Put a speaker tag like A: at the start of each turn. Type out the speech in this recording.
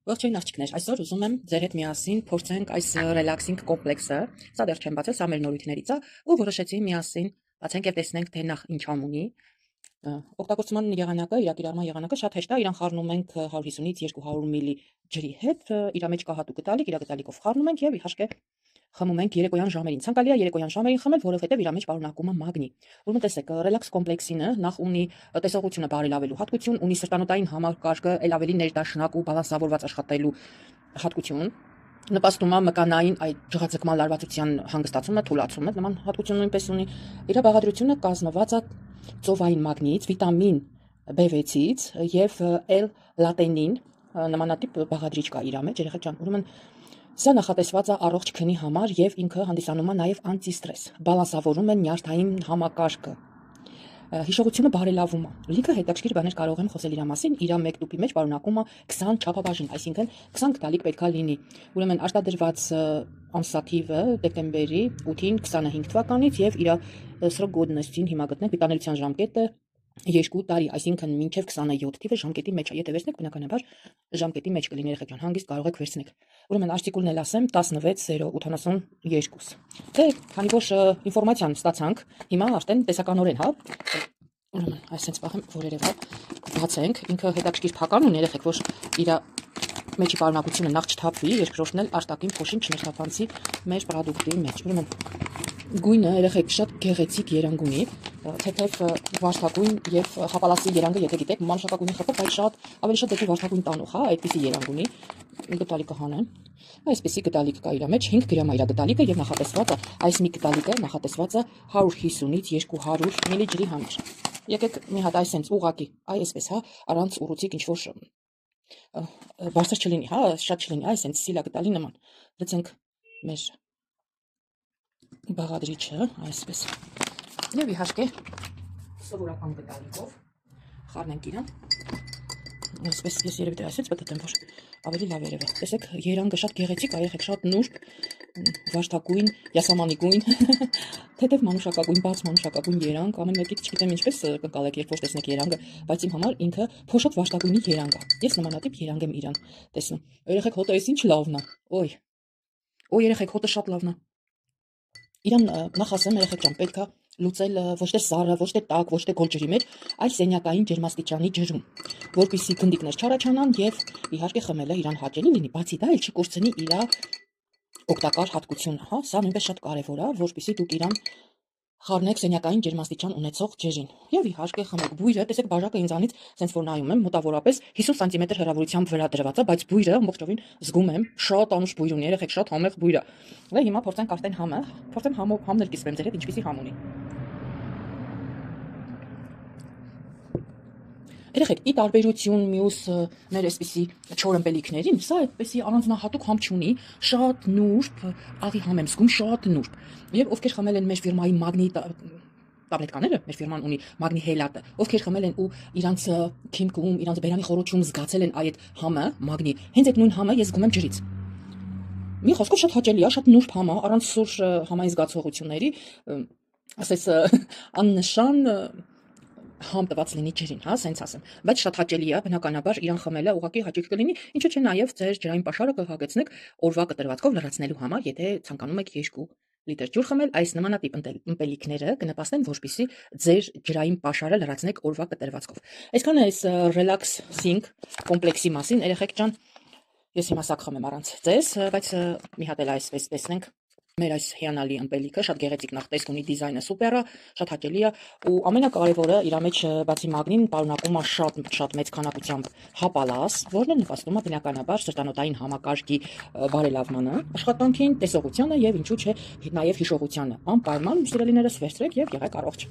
A: Ողջույն աղջիկներ, այսօր ուզում եմ ձեր հետ միասին փորձենք այս ռելաքսինգ կոմպլեքսը։ Սա դեռ չեմ բացել, սա մեր նորույթներից է ու որոշեցի միասին բացենք եւ տեսնենք թե նախ ինչ համ ունի։ Օգտագործման եղանակը, իր կիրառման եղանակը շատ հեշտ է, իրան խառնում ենք 150-ից 200 մլ ջրի հետ, իր մեջ կա հատուկ գտալիք, իր գտալիկով խառնում ենք եւ իհարկե խմում ենք երեկոյան ժամերին։ Ցանկալի է երեկոյան ժամերին խմել, որովհետեւ իր մեջ պարունակում է մագնի։ Ուրեմն տեսեք, ռելաքս կոմպլեքսինը նախ ունի տեսողությունը բարելավելու հատկություն, ունի սրտանոթային համակարգը ել ավելի ներդաշնակ ու բալանսավորված աշխատելու հատկություն, նպաստում է մկանային այդ ջղաձգման լարվածության հանգստացումը, թուլացումը, նման հատկություն նույնպես ունի։ Իր բաղադրությունը կազմված է ծովային մագնիից, վիտամին B6-ից եւ L-լատենին, նմանատիպ բաղադրիչ կա իր մեջ, երեխեք ջան, ուրեմն սա նախատեսված է առողջ քնի համար եւ ինքը հանդիսանում է նաեւ անտիստրես, բալանսավորում է նյարդային համակարգը, հիշողությունը բարելավում է։ Լիքը հետաքրքիր բաներ կարող եմ խոսել իր մասին, իր մեկ տուփի մեջ պարունակում է 20 չափաբաժին, այսինքն 20 գտալիք պետքա լինի։ Ուրեմն արտադրված ամսաթիվը դեկտեմբերի 8-ին 25 թվականից եւ իր սրոկ գոդնեսին հիմա գտնենք վիտանելիության ժամկետը 2 տարի, այսինքն մինչև 27 թիվը ժամկետի մեջ է։ Եթե վերցնեք, բնականաբար ժամկետի մեջ կլինի, երեխեք ջան, հանգիստ կարող եք վերցնել։ Ուրեմն արտիկուլն էլ ասեմ 16.082։ Դե, քանի որ ինֆորմացիան ստացանք, հիմա արդեն տեսականորեն, հա։ Ուրեմն այսպես պահեմ, որ երևա բացենք, ինքը հետաքրքիր փական ունի, երեխեք, որ իր մեջի պարունակությունը նախ չթափվի, երկրորդն էլ արտաքին փոշին չներթափանցի մեր պրոդուկտի մեջ։ Ուրեմն գույնը երեխեք շատ գեղեցիկ երանգ ունի, թեթև վարդագույն եւ հապալասի երանգը, եթե գիտեք, մանուշակագույնի խփով, բայց շատ ավելի շատ դեպի վարդագույն տանող, հա, այդպիսի երանգ ունի։ Գտալիկը հանեմ։ Այսպիսի գտալիկ կա իր մեջ, 5 գրամ է իր գտալիկը եւ նախատեսված է, այս մի գտալիկը նախատեսված է 150-ից 200 մլ ջրի համար։ Եկեք մի հատ այսպես ուղակի, այսպես, հա, առանց ուռուցիկ ինչ որ բարձր չլինի, հա, շատ չլինի, այսպես սիլա գտալի նման։ Լցենք մեր բաղադրիչը, այսպես։ Եվ իհարկե սովորական գտալիկով խառնենք իրան։ Այսպես ես երևի դրասից պատտեմ, որ ավելի լավ երևա։ Տեսեք, երանգը շատ գեղեցիկ է, երեխեք, շատ նուրբ, վարդագույն, յասամանի գույն, թեթև մանուշակագույն, բաց մանուշակագույն երանգ, ամեն մեկից չգիտեմ ինչպես կընկալեք, երբ որ տեսնեք երանգը, բայց իմ համար ինքը փոշոտ վարդագույնի երանգ է։ Ես նմանատիպ երանգ եմ իրան տեսնում։ Երեխեք, հոտը էս ինչ լավն է։ Օй։ Օй, երեխեք, հոտը շատ լավն է։ Իրան նախ ասեմ, երեխեք ջան, պետք է լուծել ոչ թե սառը, ոչ թե տաք, ոչ թե գոլ ջրի մեջ, այլ սենյակային ջերմաստիճանի ջրում, որպեսզի գնդիկներ չառաջանան եւ իհարկե խմելը իրան հաճելի լինի, բացի դա էլ չկորցնի իր օգտակար հատկությունը, հա, սա նույնպես շատ կարեւոր է, որպեսզի դուք իրան խառնեք սենյակային ջերմաստիճան ունեցող ջրին եւ իհարկե խմեք։ Բույրը, տեսեք, բաժակը ինձանից սենց որ նայում եմ, մոտավորապես 50 սանտիմետր հեռավորությամբ վրա դրված է, բայց բույրը ամբողջովին զգում եմ, շատ անուշ բույր ունի, երեխեք, շատ համեղ բույր է։ Դե հիմա փորձենք արդեն համը, փորձեմ համն էլ կիսվեմ ձեր հետ, ինչպիսի համ ունի։ Երեխեք, ի տարբերություն մյուս մեր այսպիսի չոր ըմպելիքներին, սա այդպեսի առանձնահատուկ համ չունի, շատ նուրբ, աղի համ եմ զգում, շատ նուրբ։ Եվ ովքեր խմել են մեր ֆիրմայի մագնի տաբլետկաները, մեր ֆիրման ունի մագնի հելատը, ովքեր խմել են ու իրանց քիմքում, իրանց բերանի խորոչում զգացել են այդ համը, մագնի, հենց այդ նույն համը ես զգում եմ ջրից։ Մի խոսքով շատ հաճելի է, շատ նուրբ համ է, առանց սուր համային զգացողությունների, ասես աննշան համ տված լինի ջրին, հա, սենց ասեմ, բայց շատ հաճելի է, բնականաբար իրան խմելը ուղղակի հաճելի կլինի, ինչու՞ չէ նաև ձեր ջրային պաշարը կհագեցնեք օրվա կտրվածքով լրացնելու համար, եթե ցանկանում եք 2 լիտր ջուր խմել, այս նմանատիպ ըմպելիքները կնպաստեն, որպեսզի ձեր ջրային պաշարը լրացնեք օրվա կտրվածքով։ Այսքանը այս ռելաքսինգ կոմպլեքսի մասին, երեխեք ջան, ես հիմա սա կխմեմ առանց ձեզ, բայց մի հատ էլ այսպես տեսնենք մեր այս հիանալի ըմպելիքը, շատ գեղեցիկ նախ տեսք ունի, դիզայնը սուպեր է, շատ հաճելի է ու ամենակարևորը իր մեջ բացի մագնին պարունակում է շատ մեծ քանակությամբ հապալաս, որն էլ նպաստում է բնականաբար սրտանոթային համակարգի բարելավմանը, աշխատանքին, տեսողությանը եւ ինչու՞ չէ նաև հիշողությանը։ Անպայման սիրելիներս վերցրեք եւ եղեք առողջ։